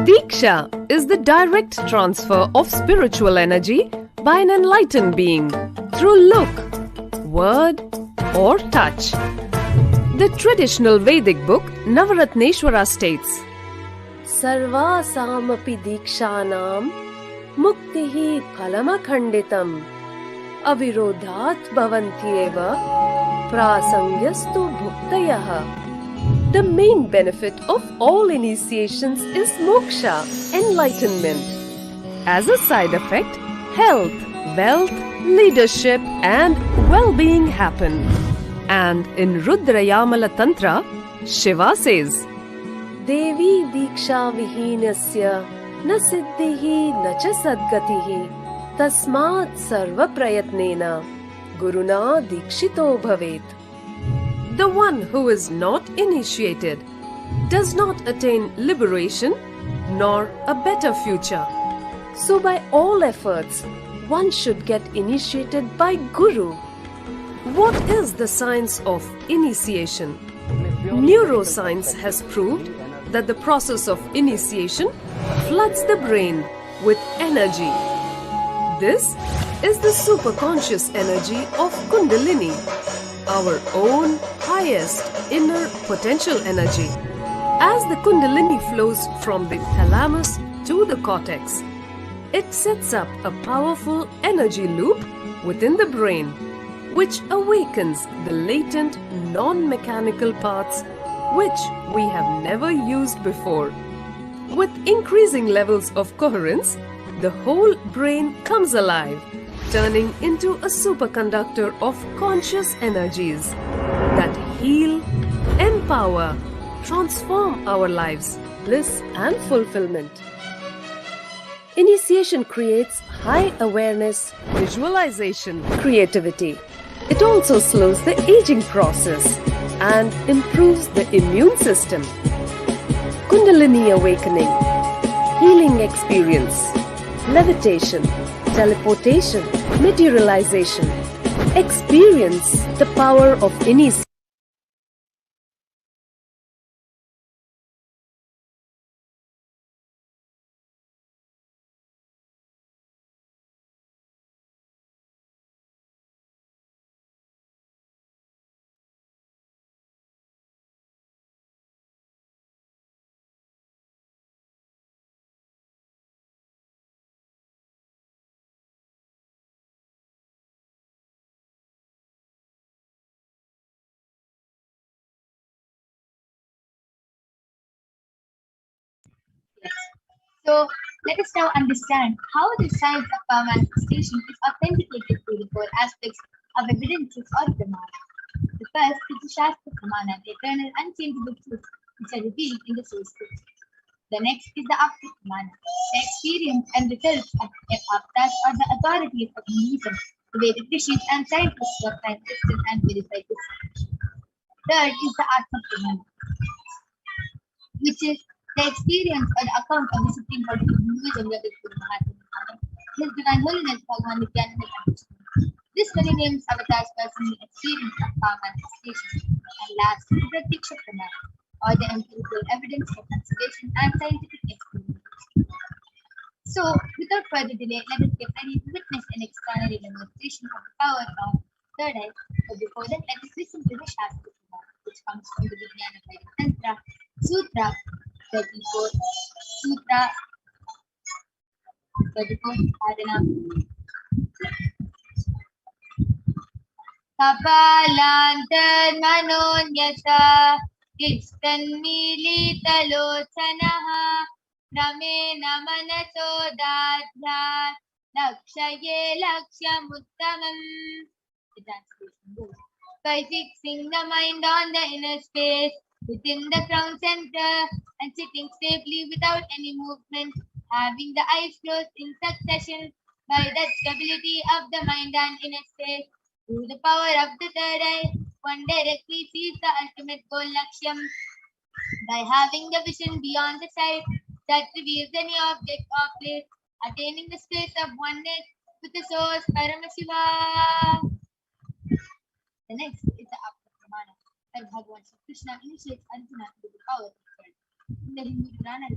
Diksha is the direct transfer of spiritual energy by an enlightened being through look, word, or touch. The traditional Vedic book Navaratneshwara states, Sarvasamapi Dikshanam Muktihi Phalamakhanditam Avirodhat Bhavantyeva Prasangyastu Bhuktayaha. The main benefit of all initiations is moksha, enlightenment. As a side effect, health, wealth, leadership and well-being happen. And in Rudrayamala Tantra, Shiva says, Devi Diksha Vihinasya Na Siddhihi Na Cha Sadgatihi Tasmat Sarva Prayatnena Guruna Dikshito Bhavet. The one who is not initiated does not attain liberation nor a better future. So by all efforts, one should get initiated by Guru. What is the science of initiation? Neuroscience has proved that the process of initiation floods the brain with energy. This is the superconscious energy of Kundalini, our own highest inner potential energy. As the Kundalini flows from the thalamus to the cortex, it sets up a powerful energy loop within the brain, which awakens the latent non-mechanical parts which we have never used before. With increasing levels of coherence, the whole brain comes alive, turning into a superconductor of conscious energies that heal, empower, transform our lives, bliss and fulfillment. Initiation creates high awareness, visualization, creativity. It also slows the aging process and improves the immune system. Kundalini awakening, healing experience, levitation, teleportation, materialization. Experience the power of initiation. So let us now understand how the science of power manifestation is authenticated through the four aspects of evidences or pramana. The first is the Shastra Pramana, the eternal unchangeable truths which are revealed in the source scriptures. The next is the Apta Pramana, the experience and results of Aptas or the authorities of Hinduism, the Vedic rishis and scientists who have tested and verified this. Third is the Atma Pramana, which is the experience or the account of the Supreme Personality of Hinduism, that is Guru Mahatma, His Divine Holiness Bhagavan Nithyananda Paramashivam. This very name's avatar's personal experience of power manifestation. And last, the Pratiksha Pramana, or the empirical evidence of observation and scientific experimentation. So, without further delay, let us get ready to witness an extraordinary demonstration of the power of third eye. But before that, let us listen to the Shastra Pramana, which comes from the Vijnana Vedic Tantra, Sutra 34, Sutra 34, Adana. Kapalantar manonyasa Istanmilitalochanaha Ramena manaso dadhyat Lakshaye lakshamuttamam. The translation goes, by fixing the mind on the inner space within the crown center and sitting stably without any movement, having the eyes closed in succession, by that stability of the mind and inner space, through the power of the third eye, one directly sees the ultimate goal Lakshyam. By having the vision beyond the sight that reveals any object or place, attaining the space of oneness with the source Paramashiva. The next is the Apta Pramana, where Bhagavan Krishna initiates Arjuna with the power of the third. In the Hindu Purana,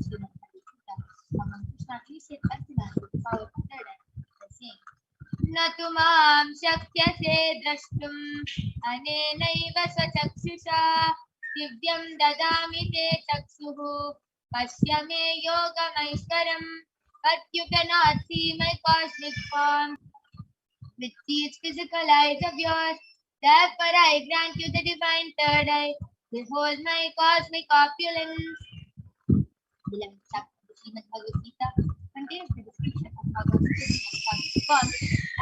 Paramashivoham, Krishna initiates Arjuna to the power of third eye by saying, न तु मां शक्यसे द्रष्टुम् अनेनैव स्वचक्षुषा दिव्यं ददामि ते चक्षुः पश्य मे योगमैश्वरम् but you cannot see my cosmic form with these physical eyes of yours. Therefore I grant you the divine third eye. Behold my cosmic opulence. 11th chapter of the Srimad Bhagavad Gita contains the description of how the cosmic form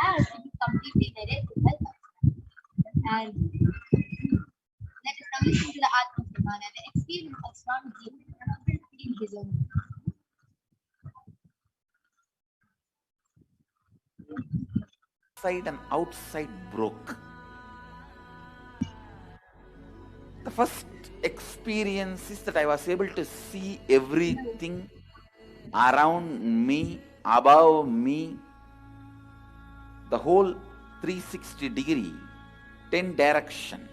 has to be completely narrated by Bhagavad. And let us now listen to the Atma Pramana, the experience of Swamiji in his own words. Inside and outside broke. The first experience is that I was able to see everything around me, above me, the whole 360 degree, 10 direction,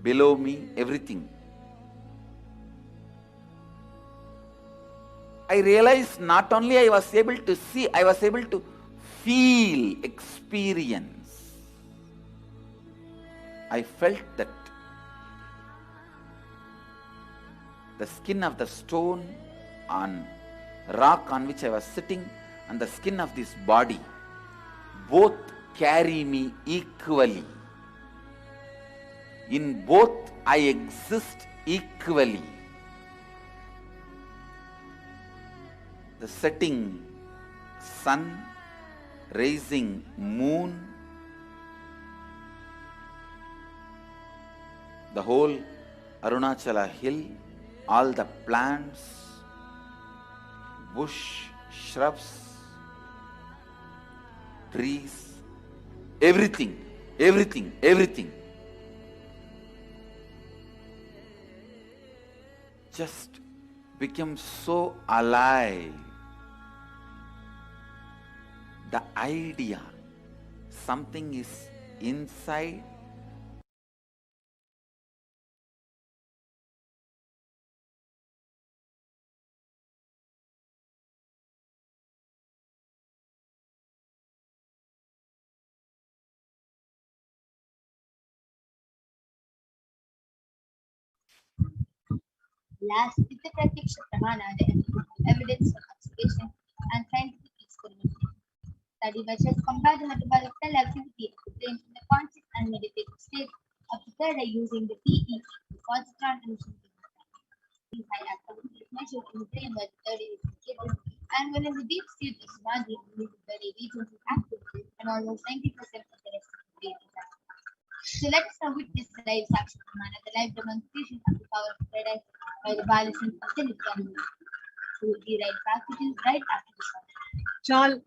below me, everything. I realized not only I was able to see, I was able to feel, experience. I felt that the skin of the stone on rock on which I was sitting and the skin of this body both carry me equally. In both I exist equally. The setting sun, rising moon, the whole Arunachala hill, all the plants, bush, shrubs, trees, everything, everything, everything. Just became so alive. The idea, something is inside, Last is the Pratiksha Pramana, the evidence of observation and scientific experimentation. Study measures compare the metabolic cell activity of the brain in the conscious and meditative state of the third eye using the PET, the positron emission technology. These high activity is measured in the brain where the third eye is located, and when in the deep state of samadhi, the third eye region is active, and almost 90% of the rest of the brain is active. So let us now witness the live Sakshi Pramana, the live demonstration of the power of the third eye by the Balasan of the Nithyananda. We will be right back with you right after the song. Chal.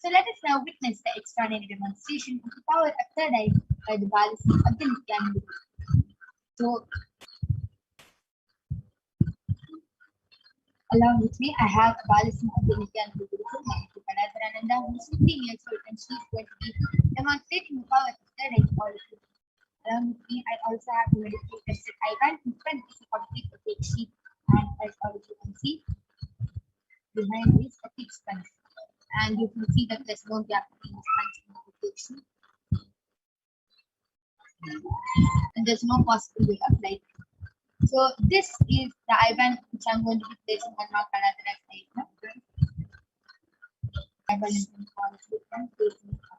So let us now witness the extraordinary demonstration of the power of third eye by the balism of the Nithyananda. So along with me, I have a balism of the Nithyananda Paramashivoham, who is 15 years old, and she is going to be demonstrating the power of third eye to all of you. Along with me, I also have the medical tested eye band in front is a complete opaque sheet, and as all of you can see, behind is a thick sponge. And you can see that there's no gap between the sponge and the opaque sheet. And there's no possible way of light. So this is the eye band which I'm going to be placing on my Kaladhara's eye. Eye band is going to fall asleep and placing it on.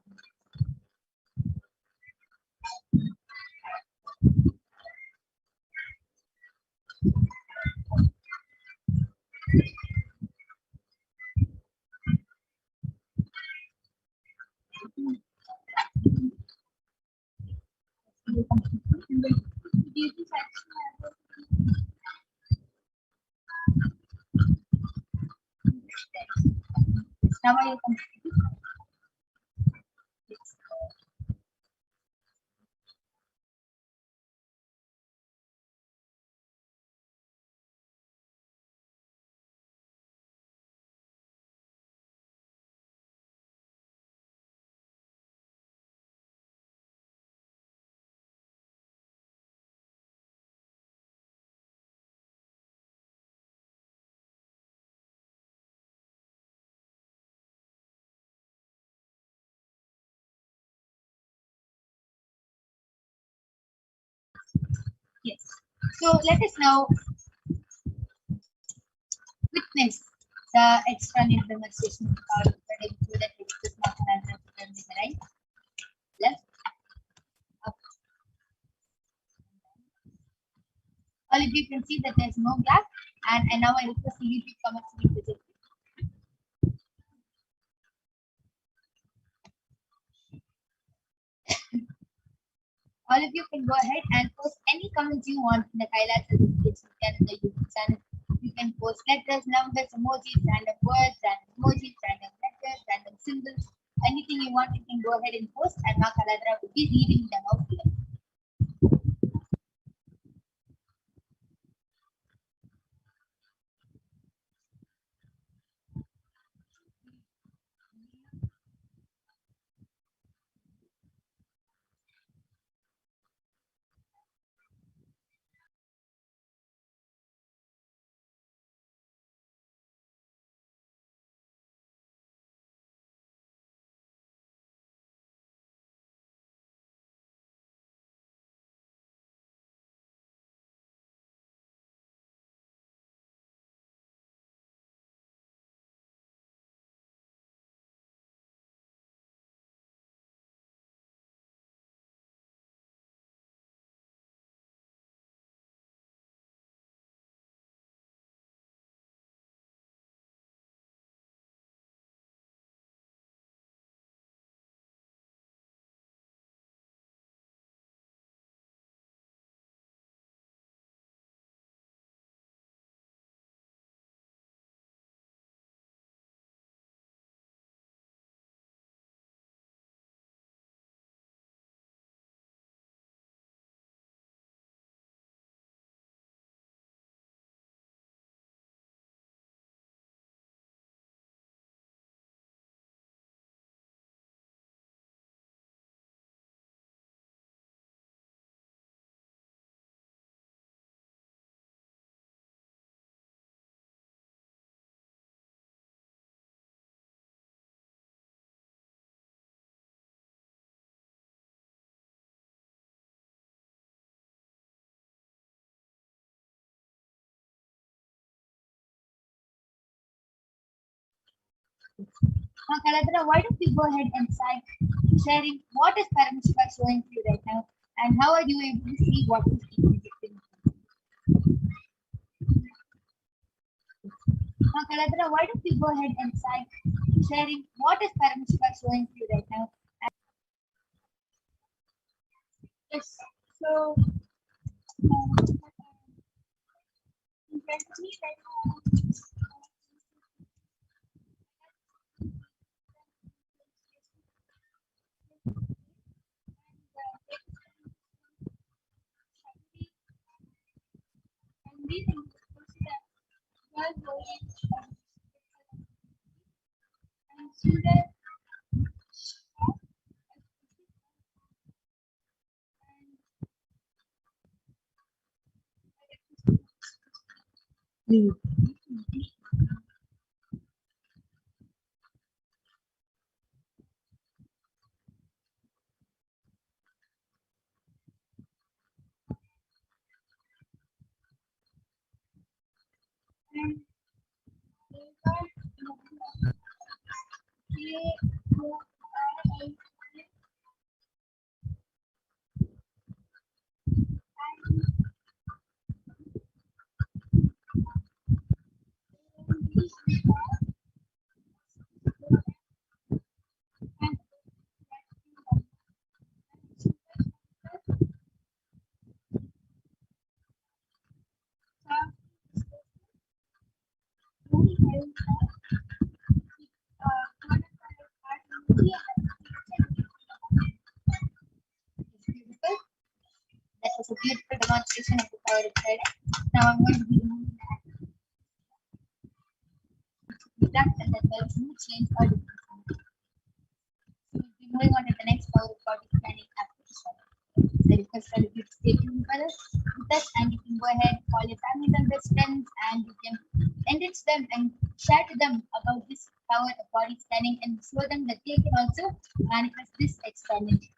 Now I will complete. Yes. So let us now witness the extraordinary demonstration of the power of third eye through that which does not have to turn with the right, left, up. All of you can see that there's no gap, and now I request you to come up to the visit. All of you can go ahead and post any comments you want in the Kailash Education Canada YouTube channel. You can post letters, numbers, emojis, random words, random emojis, random letters, random symbols. Anything you want, you can go ahead and post, and Ma Kaladra will be reading them out here. Now, Kaladra, why don't you go ahead and start sharing what is Paramashiva showing to you right now, and how are you able to see what is being depicted? Now, Kaladra, why don't you go ahead and start sharing what is Paramashiva showing to you right now? Yes. So, in front of me right now, That was a beautiful demonstration of the power of prayer. Now I'm going to be removing that and that there is no change or difference. So we'll be moving on to the next power of body scanning after this one. So request all of you to stay tuned with us, and you can go ahead, call your family members, friends, and you can enrich them and share to them about this power of body scanning and show them that they can also manifest this exponentially.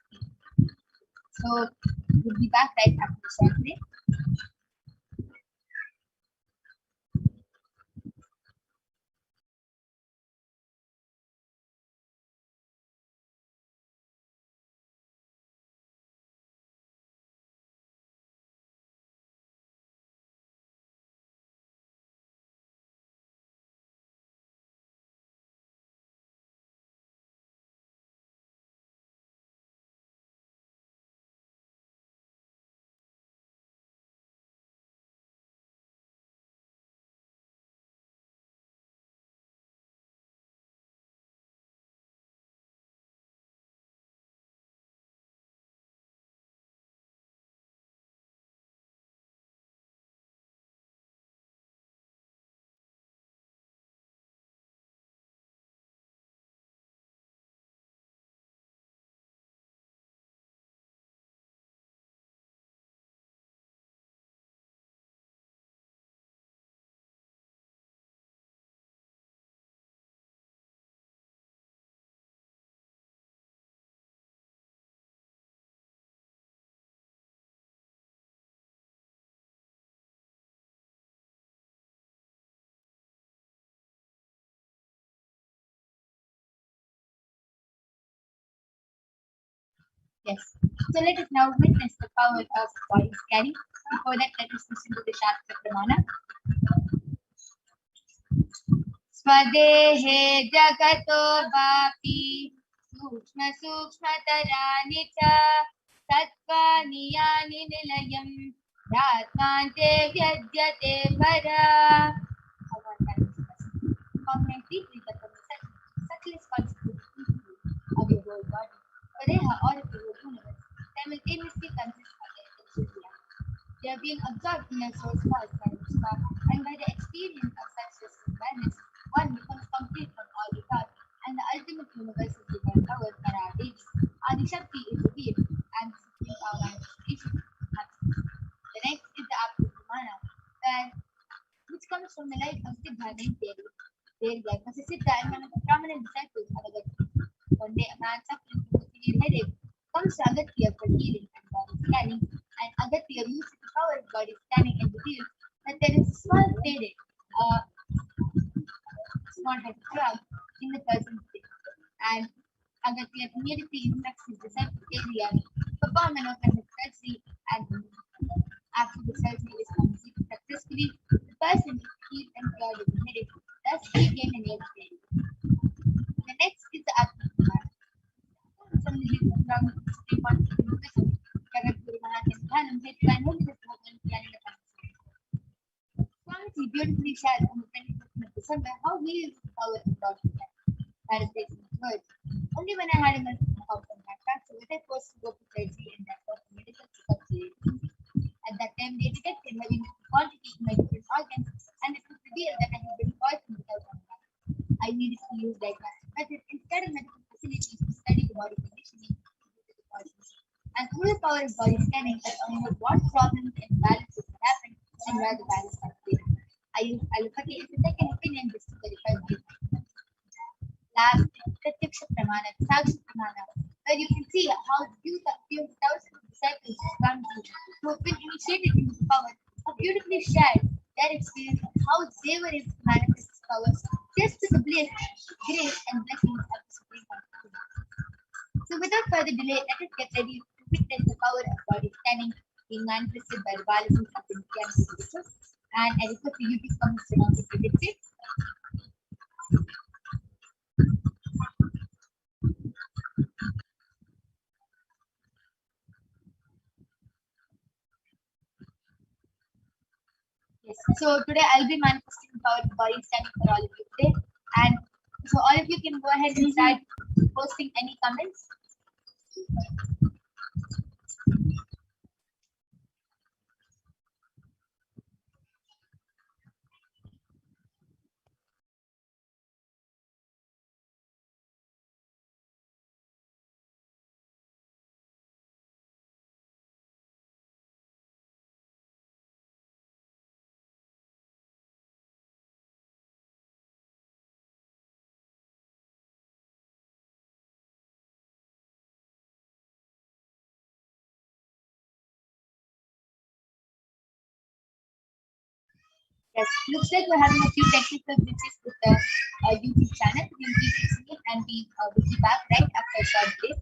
So we'll be back right after the short break. Yes. So let us now witness the power of body scanning. Before that, let us listen to the Shastra Pramana. Swadehe jagato vapi sukshma sukshmataraani cha tattvani yani nilayam yatmante vyadyate para. Comment deeply that the subtlest constitutes of your whole body. Pareha or of the whole universe simultaneously consists of the essential reality. They are being absorbed in a source caused by Vishwa, and by the experience of such distant awareness, one becomes complete from all without, and the ultimate universal divine power, Paradevi, Adishakti is revealed, and the supreme power manifestation happens. The next is the Apurvamana, which comes from the light of Siddha named Devi. Their life was a Siddha and one of the prominent disciples of Agatya. One day, a man suffering from a severe headache comes to Agatya for healing and body scanning, and Agatya uses the power of body scanning and reveals that there is a small faded, small head frog in the person's face. And Agatya immediately instructs his disciple Deviya to perform an open head surgery, and after the surgery is completed successfully, the person is healed and cured of the headache, thus regain an age day. The next is the Atma. From the from the Supreme Constitution, Swamiji beautifully shared on the 25th of December how he used the power of Lord Parasakti words. Only when I had a mental health contact fracture was I forced to go to surgery and that was medical checkup. At that time, they detected heavy quantity in my different organs, and it was revealed that I had been abilities to study the body conditioning the bodies. And through the power of body scanning, I uncover what problems and imbalances have happened and where the balance has been. I use allopathy as a second opinion just to verify the last Pratyaksha Pramana, Sakshi Pramana, where you can see how few thousands of disciples who have been initiated into the power have beautifully shared their experience of how they were able to manifest this power just to the bliss, grace, and blessings of the Supreme Consciousness. So without further delay, let us get ready to witness the power of body scanning being manifested by the Balasins of the Nithyananda. And I request you to come and predict it. Yes. So today I'll be manifesting the power of body scanning for all of you today. And so all of you can go ahead and start posting any comments. Yes, looks like we're having a few technical glitches with the YouTube channel. We'll be fixing it and we'll be back right after a short break.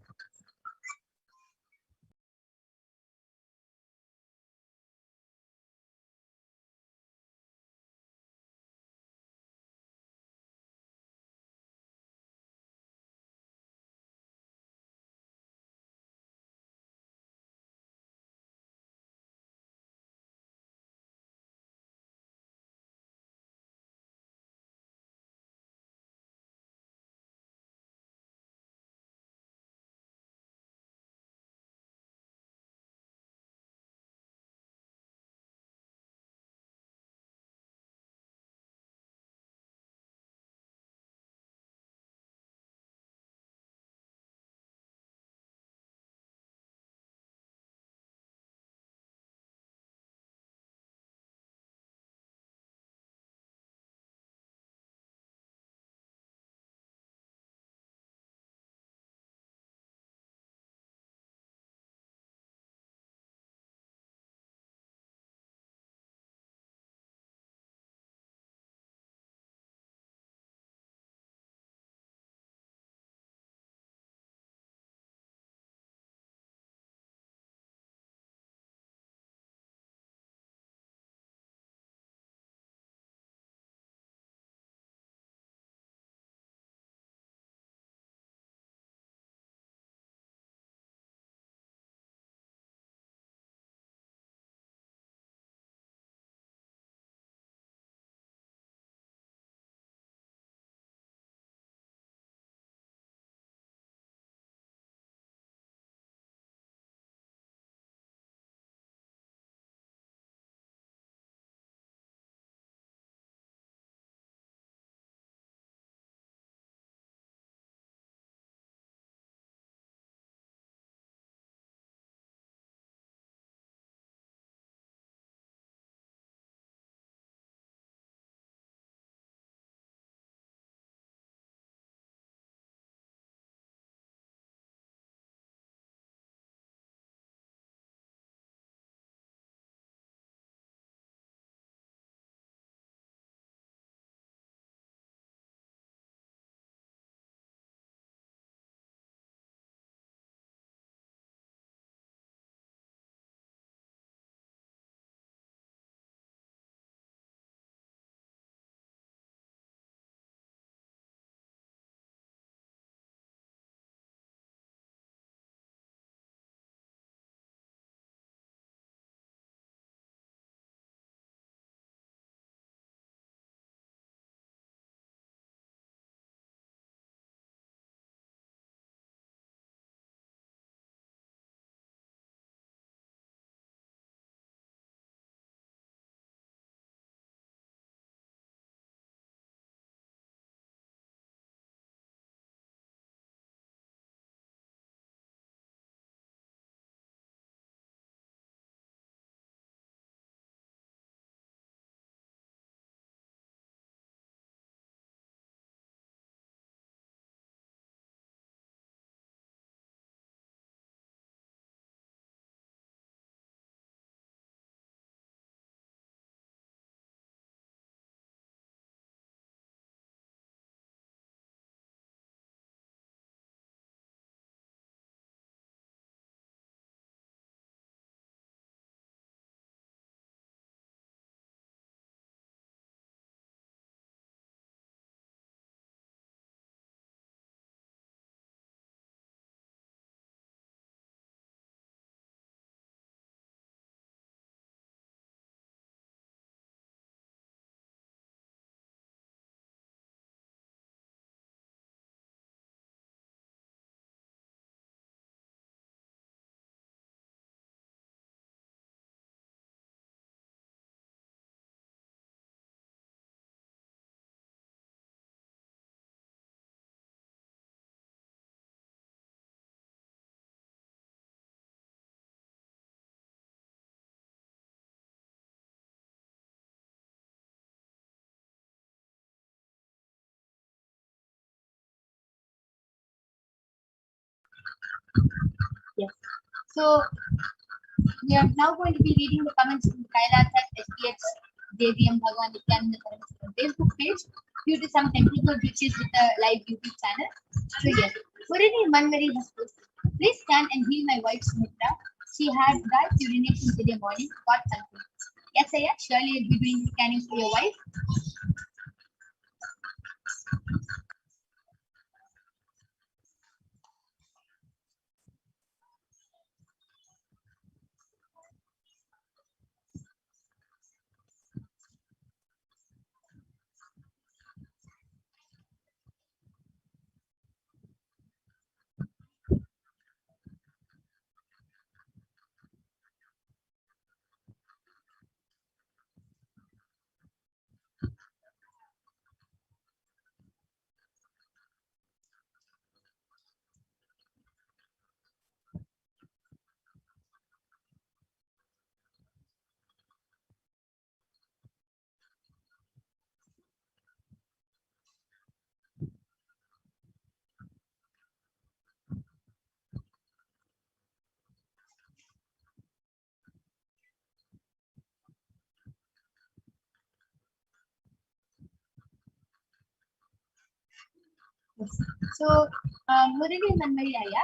Yes. So we are now going to be reading the comments from Kailath at HDH Nithyananda Paramashivam Facebook page due to some technical glitches with the live YouTube channel. So yes, Murini Manmari has posted. Please scan and heal my wife Sumitra. She had bad urination today morning. Got something. Yes, I am. Surely you'll be doing the scanning for your wife. Yes. So, Murini Manmari Aya,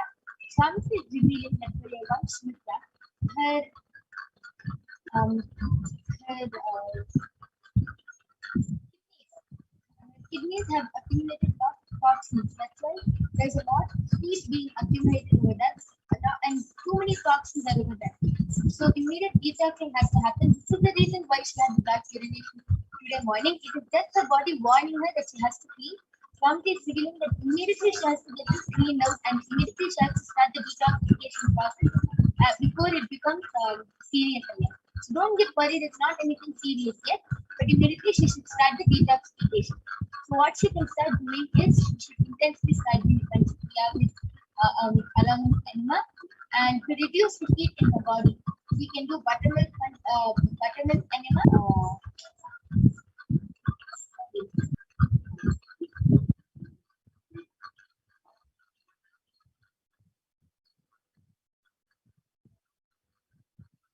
Shamsi is revealing that for your wife Sumitra, her kidneys have accumulated lot of toxins. That's why there's a lot of heat being accumulated over that, and too many toxins are over there. So immediate detoxing has to happen. This is the reason why she had black urination today morning. It is just her body warning her that she has to pee. Swamti is signaling that immediately she has to get this cleaned out and immediately she has to start the detoxification process before it becomes serious again. So don't get worried, it's not anything serious yet, but immediately she should start the detoxification. So what she can start doing is she should intensely start doing Panchakriya with alam enema, and to reduce the heat in the body, we can do buttermilk enema.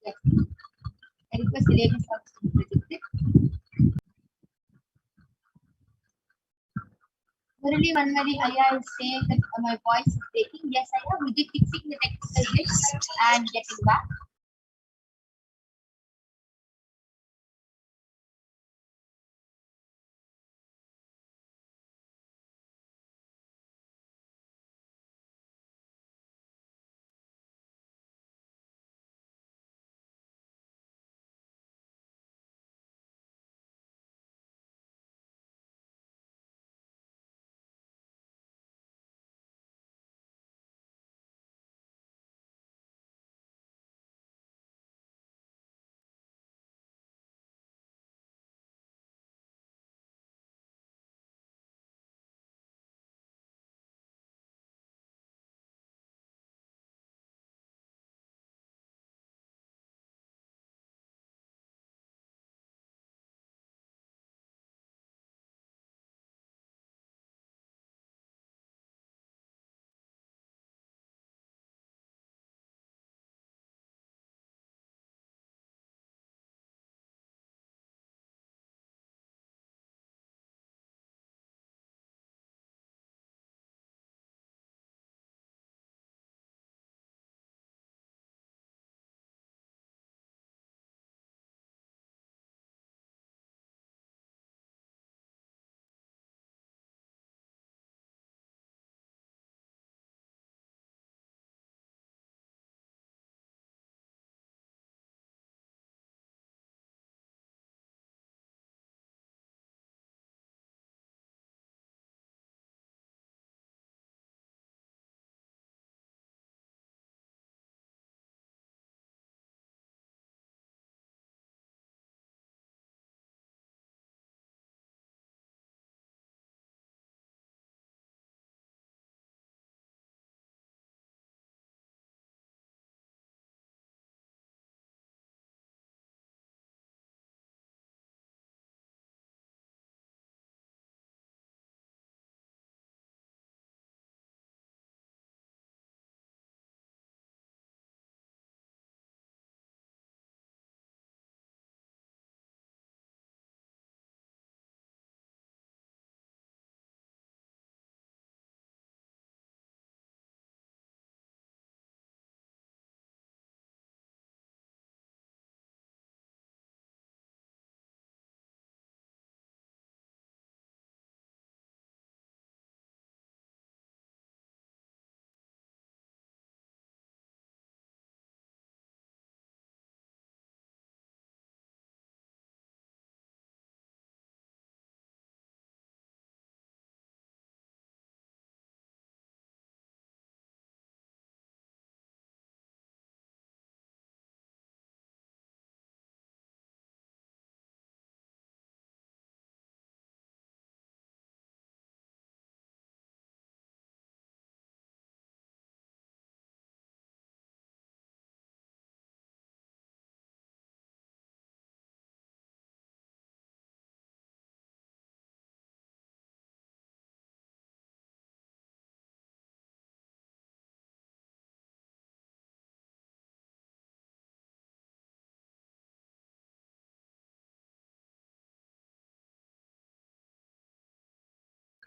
Yes, I request the ladies to project it. Murali Manmari Aya is saying that my voice is breaking. Yes, I am. We'll be fixing the technical glitch and getting back.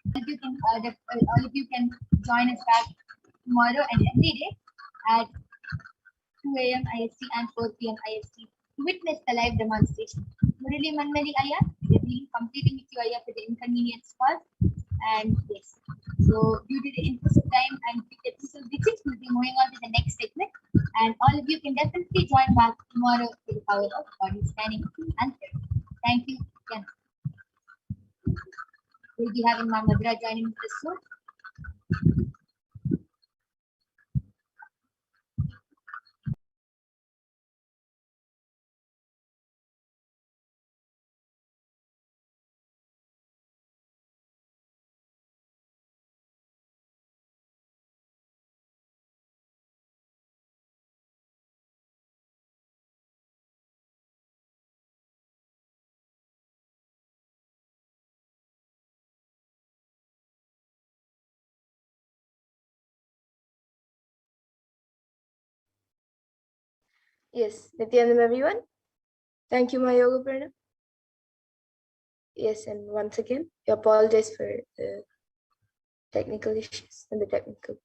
All of you can join us back tomorrow and every day at 2 a.m. IST and 4 p.m. IST to witness the live demonstration. Murali Manmali Aya, we are being completing with you Aya for the inconvenience caused. And yes, so due to the interest of time and episode 6, we'll be moving on to the next segment. And all of you can definitely join back tomorrow for the power of body scanning and therapy. Thank you again. We'll be having Ma'am Madra joining us soon. Yes, Nithyananda everyone. Thank you, my yoga partner. Yes, and once again, I apologize for the technical issues and the technical.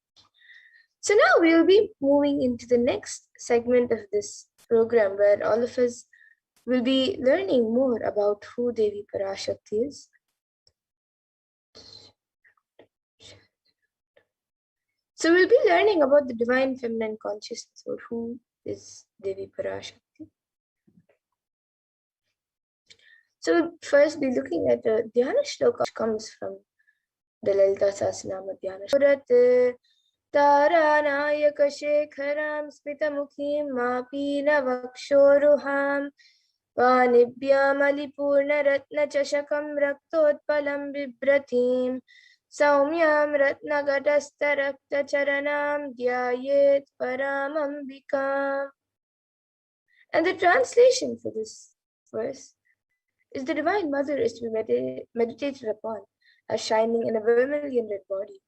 So now we will be moving into the next segment of this program where all of us will be learning more about who Devi Parashakti is. So we'll be learning about the divine feminine consciousness, or who is Devi Parashakti. So we'll first be looking at a Dhyana shloka which comes from the Lalita Sahasranama Dhyana. Surat Taranayaka Shekharam Smitamukhim Mapina Vakshoruham Vanibhyam Alipurna Ratna Chashakam Raktotpalam Bibrathim Saumyam Ratna Gatasta Rakta Charanam Dhyayet Paramambikam. And the translation for this verse is: the Divine Mother is to be meditated upon as shining in a vermilion red body,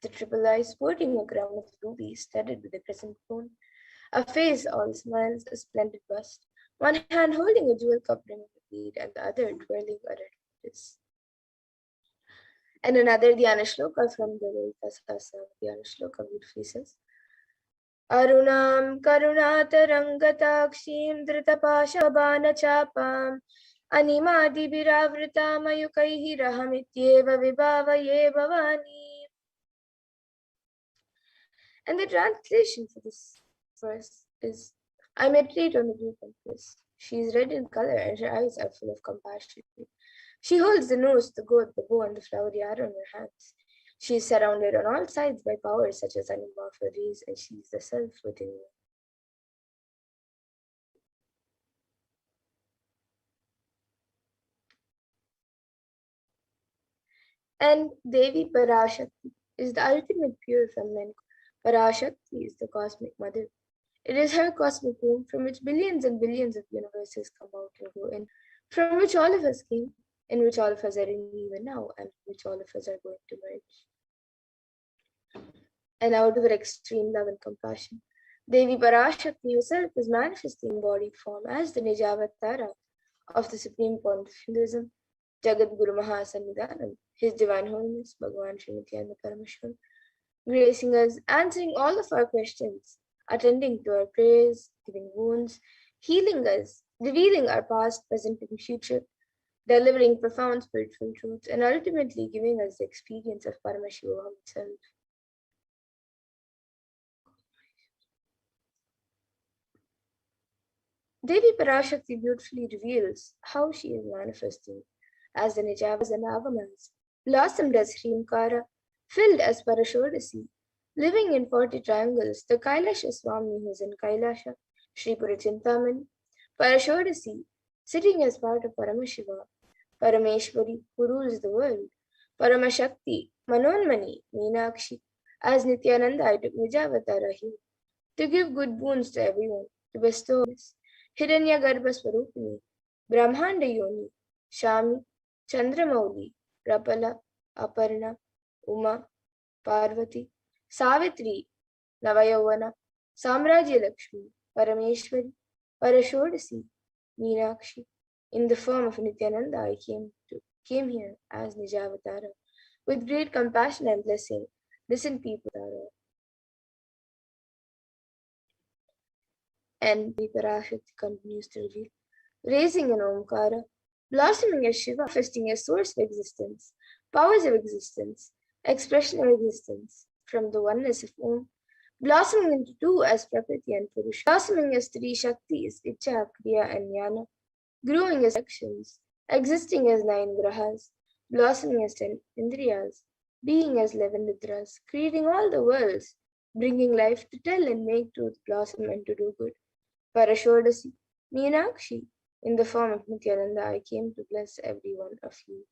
the triple eyes sporting a crown of rubies studded with a crescent moon, a face all smiles, a splendid bust, one hand holding a jewel cup ring of bead, and the other twirling a red lotus. And another Dhyana shloka from the Lalita Sahasranama Dhyana shloka beautifully says: Arunam karunatarangataakshim dritapashabana chapam animadi biravrita mayukaihi rahamityeva vibhavaye bhavani. And the translation for this verse is: I meditate on the blue compass. She is red in color and her eyes are full of compassion. She holds the nose, the goat, the bow, and the flowery arrow in her hands. She is surrounded on all sides by powers such as Anima for rays, and she is the self within you. And Devi Parashakti is the ultimate pure feminine. Parashakti is the cosmic mother. It is her cosmic womb from which billions and billions of universes come out and go in, from which all of us came, in which all of us are in even now, and which all of us are going to merge. And out of her extreme love and compassion, Devi Parashakti herself is manifesting in body form as the Nijavatara of the supreme point of Hinduism, Jagat Guru Mahasannidhanam, His Divine Holiness, Bhagavan Sri Nithyananda Paramashivam, gracing us, answering all of our questions, attending to our prayers, giving wounds, healing us, revealing our past, present, and future, delivering profound spiritual truths, and ultimately giving us the experience of Paramashivoham itself. Devi Parashakti beautifully reveals how she is manifesting as the Nijavas and Avamas, blossomed as Hrimkara, filled as Parashodasi, living in 40 triangles, the Kailasha Swami who is in Kailasha, Sri Purachintaman, Parashodasi, sitting as part of Paramashiva, Parameshwari, who rules the world, Paramashakti, Manonmani, Meenakshi, as Nithyananda I took Nijavatara here, to give good boons to everyone, to bestow this, Hiranya Garbha Swarupini, Brahmanda Yoni, Shami, Chandramauli, Rapala, Aparna, Uma, Parvati, Savitri, Navayavana, Samrajya Lakshmi, Parameshwari, Parashodasi, Meenakshi. In the form of Nithyananda, I came here as Nijavatara, With great compassion and blessing, listen people are all. And the Parashakti continues to reveal, raising an Omkara, blossoming as Shiva, manifesting as source of existence, powers of existence, expression of existence, from the oneness of Om, blossoming into two as Prakriti and Purusha, blossoming as three Shaktis, Icha, Kriya, and Jnana, growing as actions, existing as 9 grahas, blossoming as 10 indriyas, being as 11 rudras, creating all the worlds, bringing life to tell and make truth blossom and to do good. Parashodasi, Meenakshi, in the form of Nithyananda, I came to bless every one of you.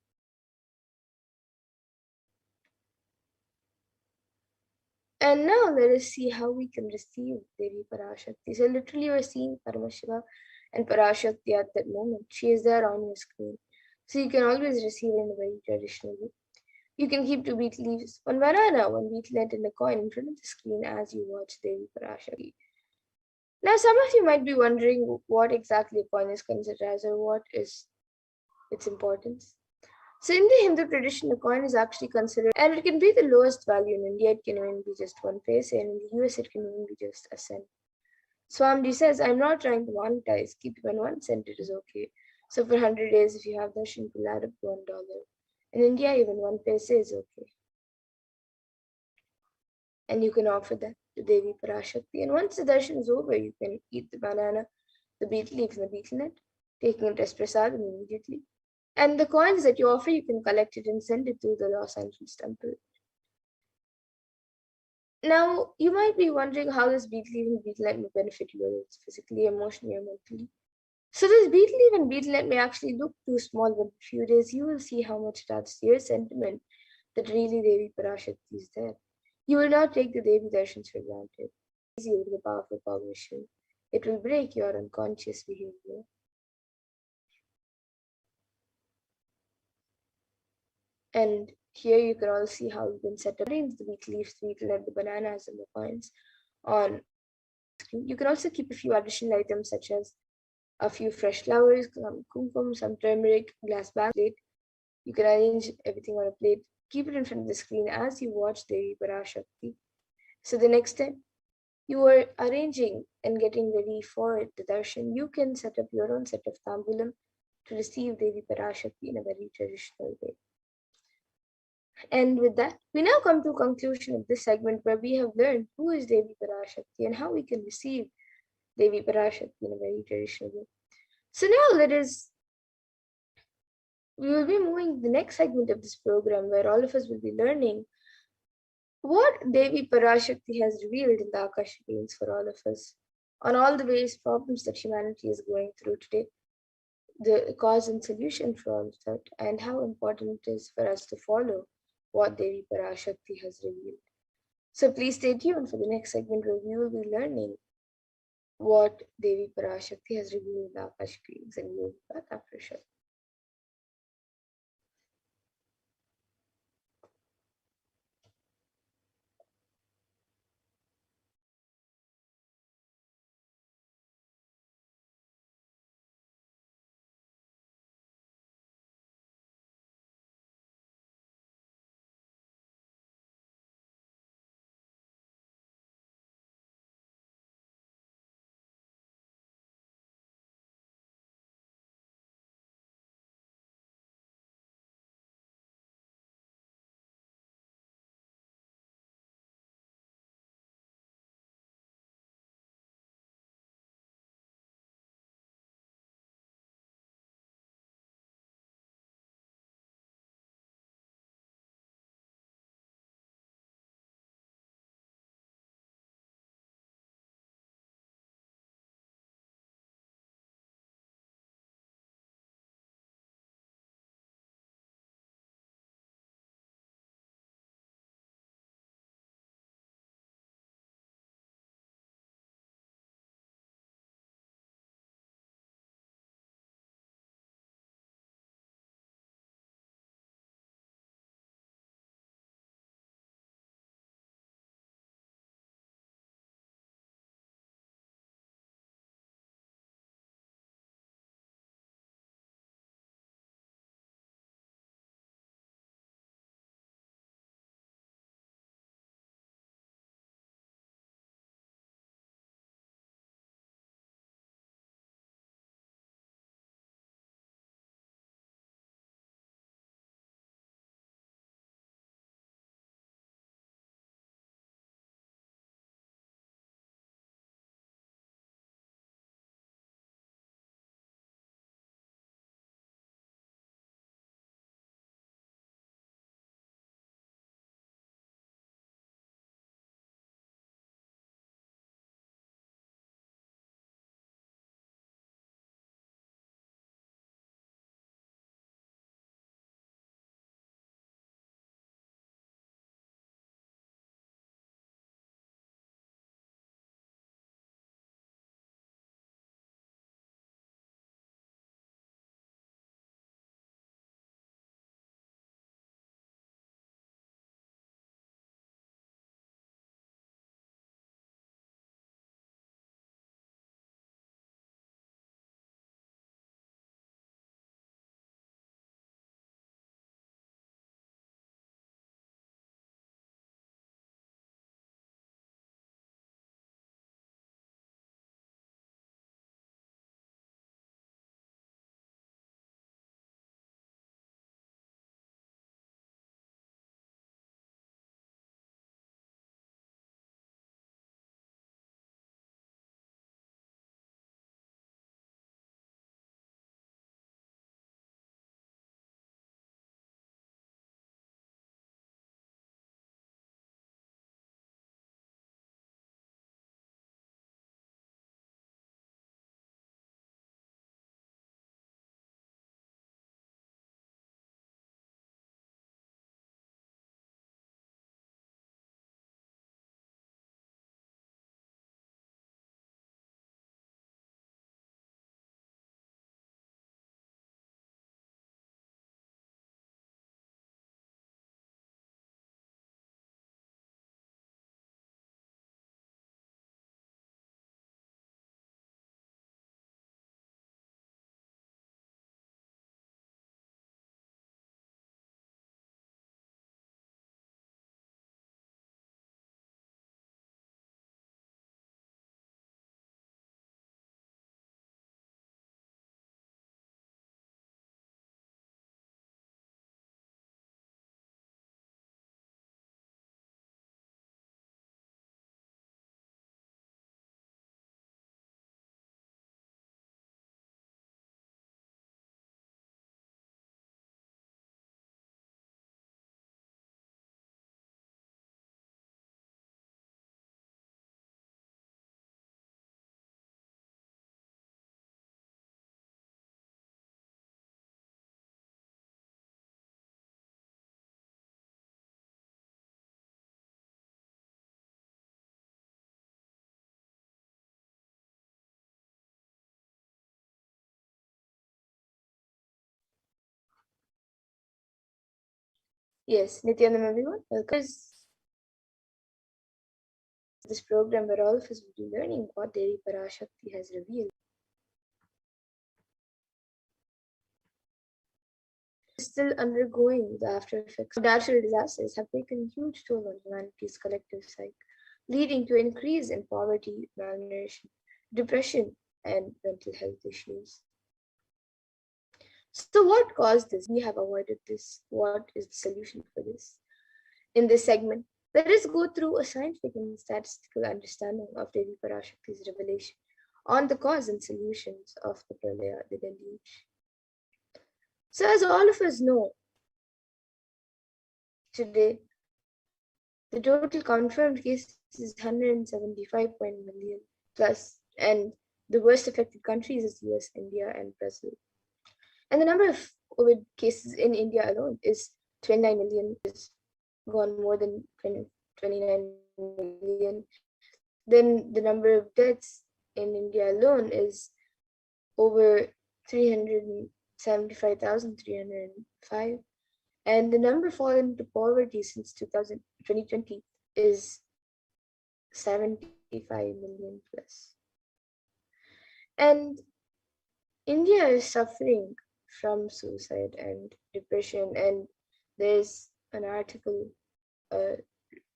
And now let us see how we can receive Devi Parashakti. So literally we're seeing Paramashiva and Parashakti at that moment. She is there on your screen. So you can always receive it in a very traditional way. You can keep 2 beet leaves, 1 banana, 1 beetlet and a coin in front of the screen as you watch Devi Parashakti. Now some of you might be wondering what exactly a coin is considered as or what is its importance. So in the Hindu tradition, a coin is actually considered, and it can be the lowest value. In India, it can even be just 1 paise, and in the US, it can even be just a cent. Swamiji says, I'm not trying to monetize, keep even 1 cent, it is okay. So for 100 days, if you have darshan, you will add up to $1. In India, even 1 paise is okay. And you can offer that to Devi Parashakti. And once the darshan is over, you can eat the banana, the beet leaf, and the betel nut, taking it as prasadam immediately. And the coins that you offer, you can collect it and send it to the Los Angeles temple. Now, you might be wondering how this beet leaf and betel nut may benefit you, whether it's physically, emotionally, or mentally. So this beet leaf and betel nut may actually look too small, but in a few days you will see how much it adds to your sentiment that really Devi Parashakti is there. You will not take the Devi darshans for granted. Easy with the powerful permission. It will break your unconscious behavior. And here you can all see how you can set up the beet leaves, the betel nut, the bananas, and the coins on screen. You can also keep a few additional items such as a few fresh flowers, some kumkum, some turmeric, glass bag, plate. You can arrange everything on a plate. Keep it in front of the screen as you watch Devi Parashakti. So the next step, you are arranging and getting ready for the darshan. You can set up your own set of tambulam to receive Devi Parashakti in a very traditional way. And with that, we now come to a conclusion of this segment where we have learned who is Devi Parashakti and how we can receive Devi Parashakti in a very traditional way. So now we will be moving to the next segment of this program where all of us will be learning what Devi Parashakti has revealed in the Akashic Games for all of us on all the various problems that humanity is going through today, the cause and solution for all of that, and how important it is for us to follow what Devi Parashakti has revealed. So please stay tuned for the next segment where we will be learning what Devi Parashakti has revealed in the Akashic Games, and we will be back after a short. Yes, Nityanam everyone, welcome to this program where all of us will be learning what Devi Parashakti has revealed. Still undergoing the after effects of natural disasters have taken huge toll on humanity's collective psyche, leading to increase in poverty, malnutrition, depression, and mental health issues. So what caused this? We have avoided this. What is the solution for this? In this segment, let us go through a scientific and statistical understanding of Devi Parashakti's revelation on the cause and solutions of the Pralaya, the deluge. So as all of us know, today, the total confirmed cases is 175 million plus, and the worst affected countries is US, India, and Brazil. And the number of COVID cases in India alone is 29 million, is gone more than 29 million. Then the number of deaths in India alone is over 375,305. And the number fallen into poverty since 2020 is 75 million plus. And India is suffering from suicide and depression, and there's an article, a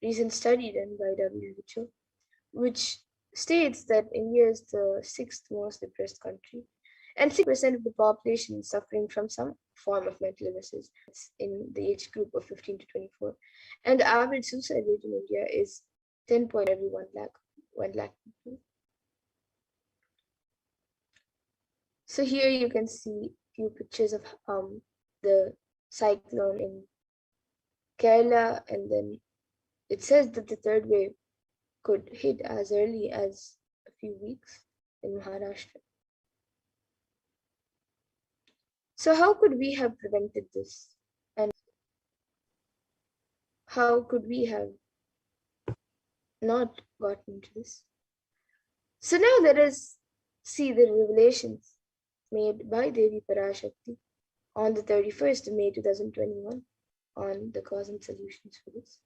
recent study done by WHO, which states that India is the 6th most depressed country, and 6% of the population is suffering from some form of mental illnesses. It's in the age group of 15 to 24, and the average suicide rate in India is 10 every 1 lakh people. So here you can see few pictures of the cyclone in Kerala, and then it says that the third wave could hit as early as a few weeks in Maharashtra. So how could we have prevented this? And how could we have not gotten into this? So now let us see the revelations made by Devi Parashakti on the 31st of May 2021 on the cause and solutions for this.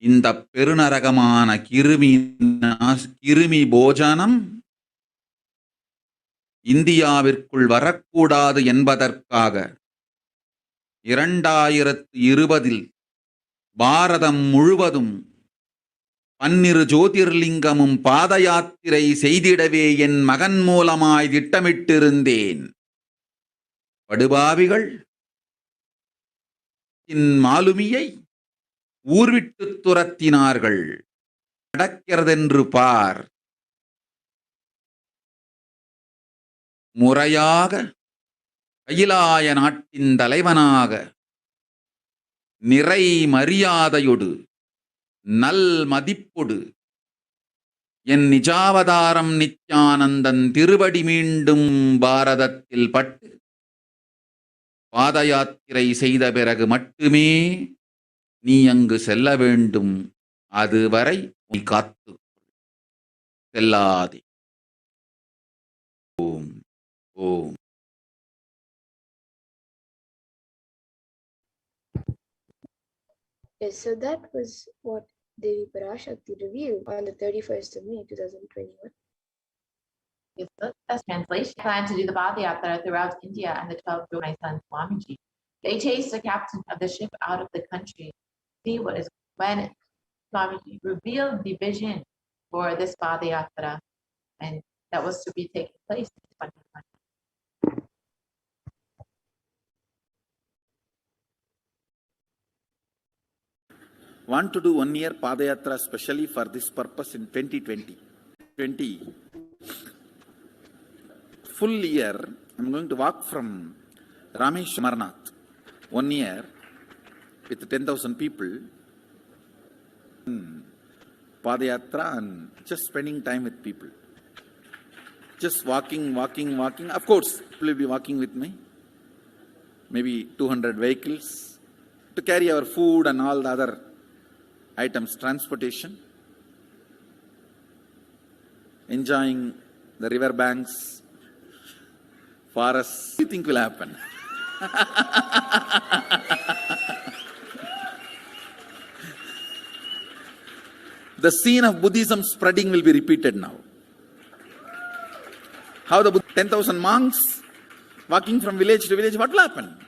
இந்த பெருநரகமான கிருமி போஜனம் இந்தியாவிற்குள் வரக்கூடாது என்பதற்காக 2020 பாரதம் முழுவதும் 12 ஜோதிர்லிங்கமும் பாத யாத்திரை செய்திடவே என் மகன் மூலமாய் திட்டமிட்டிருந்தேன். படுபாவிகள் மாலுமியை ஊர்விட்டு துரத்தினார்கள். நடக்கிறதென்று பார். முறையாக கைலாய நாட்டின் தலைவனாக நிறை மரியாதையொடு நல் மதிப்பொடு என் நிஜாவதாரம் நித்யானந்தன் திருவடி மீண்டும் பாரதத்தில் பட்டு பாத யாத்திரை செய்த பிறகு மட்டுமே நீ அங்கு செல்ல வேண்டும். அதுவரை நீ காத்து செல்லாதே. ஓம் ஓம். Yes, so that was what Devi Parashakti revealed on the 31st of May 2021. Yes, that's translation. I plan to do the Padayatra throughout India and the 12th through my son Swamiji. They chased the captain of the ship out of the country. See what is when Babaji revealed the vision for this Padayatra, and that was to be taking place in 2020. Want to do 1 year Padayatra specially for this purpose in 2020. Full year, I'm going to walk from Ramesh Marnath 1 year with 10,000 people. Padayatra and just spending time with people. Just walking. Of course, people will be walking with me. Maybe 200 vehicles to carry our food and all the other items, transportation. Enjoying the river banks, forests. What do you think will happen? The scene of Buddhism spreading will be repeated now. How the 10,000 monks walking from village to village, what will happen?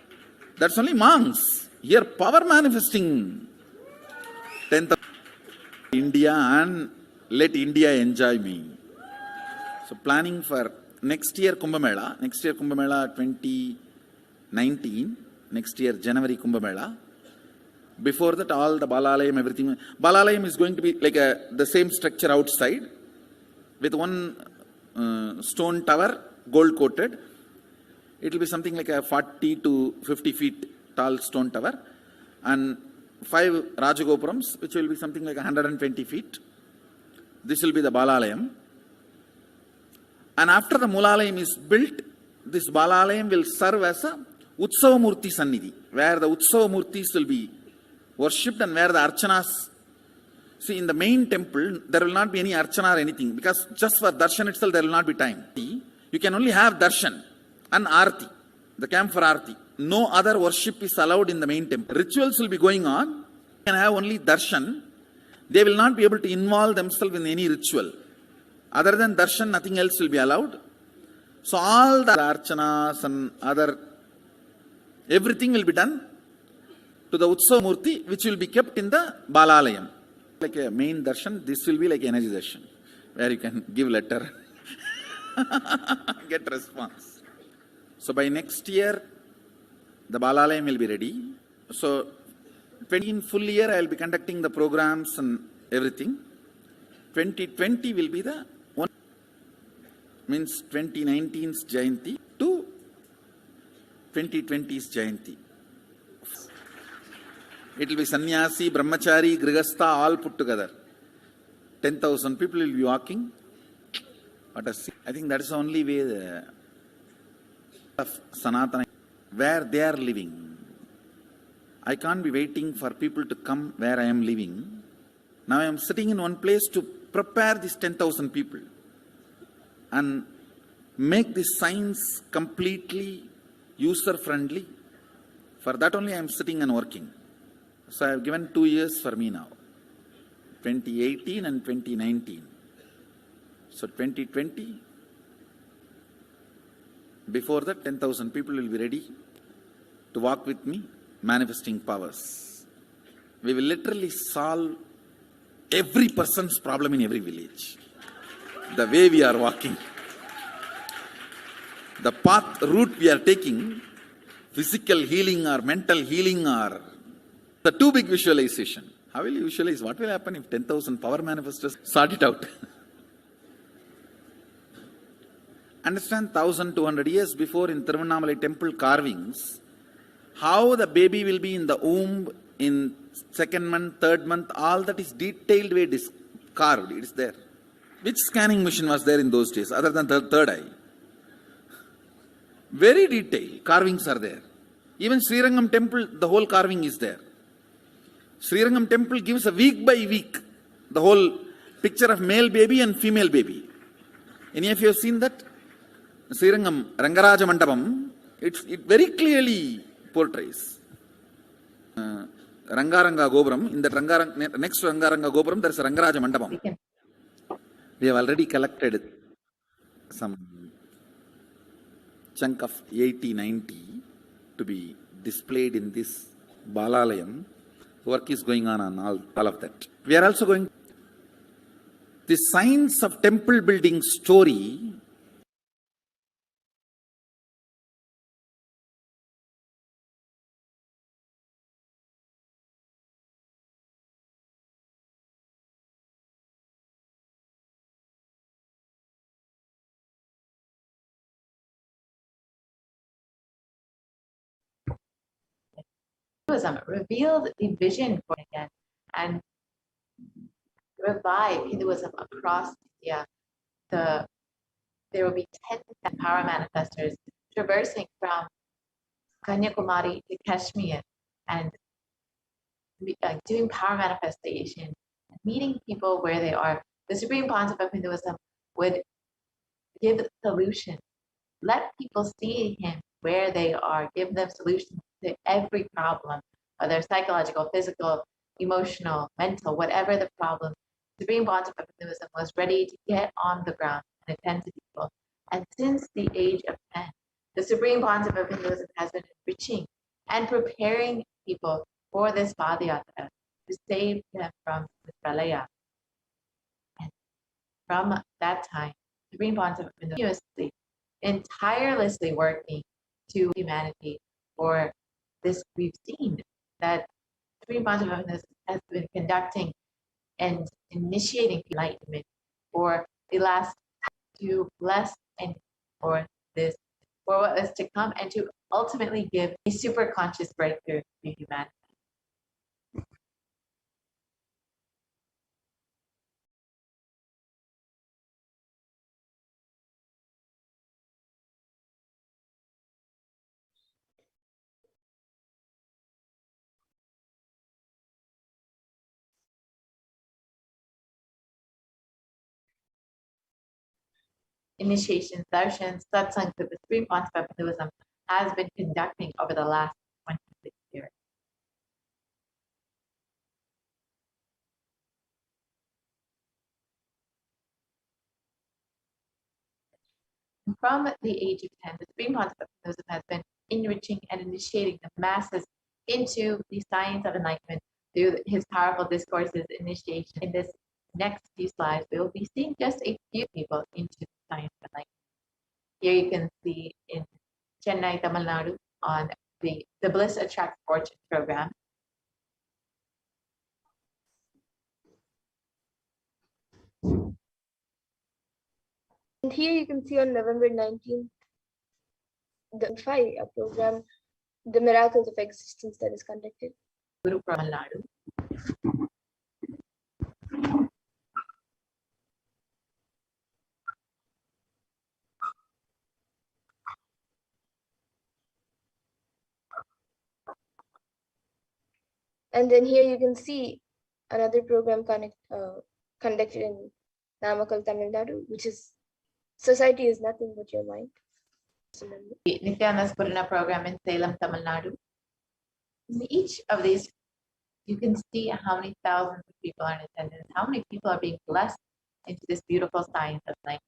That's only monks. Here power manifesting. 10,000 India and let India enjoy me. So planning for next year Kumbh Mela 2019, next year January Kumbh Mela. Before that, all the Balalayam, everything. Balalayam is going to be like the same structure outside with one stone tower, gold coated. It will be something like a 40 to 50 feet tall stone tower and 5 Rajagopurams, which will be something like 120 feet. This will be the Balalayam. And after the Mulalayam is built, this Balalayam will serve as a Utsava Murti Sannidhi, where the Utsava Murtis will be worshipped and where the Archanas. See, in the main temple, there will not be any Archana or anything, because just for Darshan itself, there will not be time. You can only have Darshan and Arti, the camp for Arti. No other worship is allowed in the main temple. Rituals will be going on. You can have only Darshan. They will not be able to involve themselves in any ritual. Other than Darshan, nothing else will be allowed. So all the Archanas and other, everything will be done to the Utsava Murti, which will be kept in the Balalayam. Like a main darshan, this will be like energy darshan, where you can give letter, get response. So by next year, the Balalayam will be ready. So in full year, I will be conducting the programs and everything. 2020 will be the one, means 2019's Jayanti to 2020's Jayanti. It will be sannyasi, brahmachari, grihastha, all put together. 10,000 people will be walking. I think that is the only way of Sanatana, where they are living. I can't be waiting for people to come where I am living. Now I am sitting in one place to prepare these 10,000 people and make this science completely user-friendly. For that only I am sitting and working. So I have given 2 years for me now, 2018 and 2019. So 2020, before that 10,000 people will be ready to walk with me, manifesting powers. We will literally solve every person's problem in every village. The way we are walking, the route we are taking, physical healing or mental healing or the too big visualization. How will you visualize? What will happen if 10,000 power manifestors sort it out? Understand 1,200 years before in Tiruvannamalai temple carvings, how the baby will be in the womb in 2nd month, 3rd month, all that is detailed way carved. It is there. Which scanning machine was there in those days other than the third eye? Very detailed. Carvings are there. Even Srirangam temple, the whole carving is there. Srirangam temple gives a week by week the whole picture of male baby and female baby. Any of you have seen that? Srirangam Rangaraja Mandapam, it very clearly portrays. Rangaranga Gopuram, in that next to Rangaranga Gopuram, there is a Rangaraja Mandapam. We have already collected some chunk of 80-90 to be displayed in this Balalayam. Work is going on all of that. We are also going the science of temple building story. Hinduism revealed the vision for it again and revive Hinduism across India. There will be 10 power manifestors traversing from Kanyakumari to Kashmir and doing power manifestation, meeting people where they are. The Supreme Concept of Hinduism would give solutions, let people see him where they are, give them solutions to every problem, whether psychological, physical, emotional, mental, whatever the problem. Supreme Concept of Hinduism was ready to get on the ground and attend to people. And since the age of 10, the Supreme Concept of Hinduism has been enriching and preparing people for this Padayatra to save them from the Pralaya. And from that time, the Supreme Concept of Hinduism tirelessly working to humanity for this. We've seen that Supreme Concept of Hinduism has been conducting and initiating enlightenment for the last to bless and for this, for what is to come, and to ultimately give a super conscious breakthrough to humanity. Initiations, darshans, satsangs that the Supreme Concept of Hinduism has been conducting over the last 26 years. From the age of 10, the Supreme Concept of Hinduism has been enriching and initiating the masses into the science of enlightenment through his powerful discourses, initiation. In this next few slides, we will be seeing just a few people into the science of enlightenment. Here you can see in Chennai, Tamil Nadu, on the Bliss Attract Fortune program. And here you can see on November 19th, the a program, The Miracles of Existence, that is conducted. Guru Tamil Nadu. And then here you can see another program conducted in Namakkal, Tamil Nadu, which is Society is Nothing But Your Mind. The Nithyananda Paramashivam program in Salem, Tamil Nadu. In each of these, you can see how many thousands of people are in attendance, how many people are being blessed into this beautiful science of life.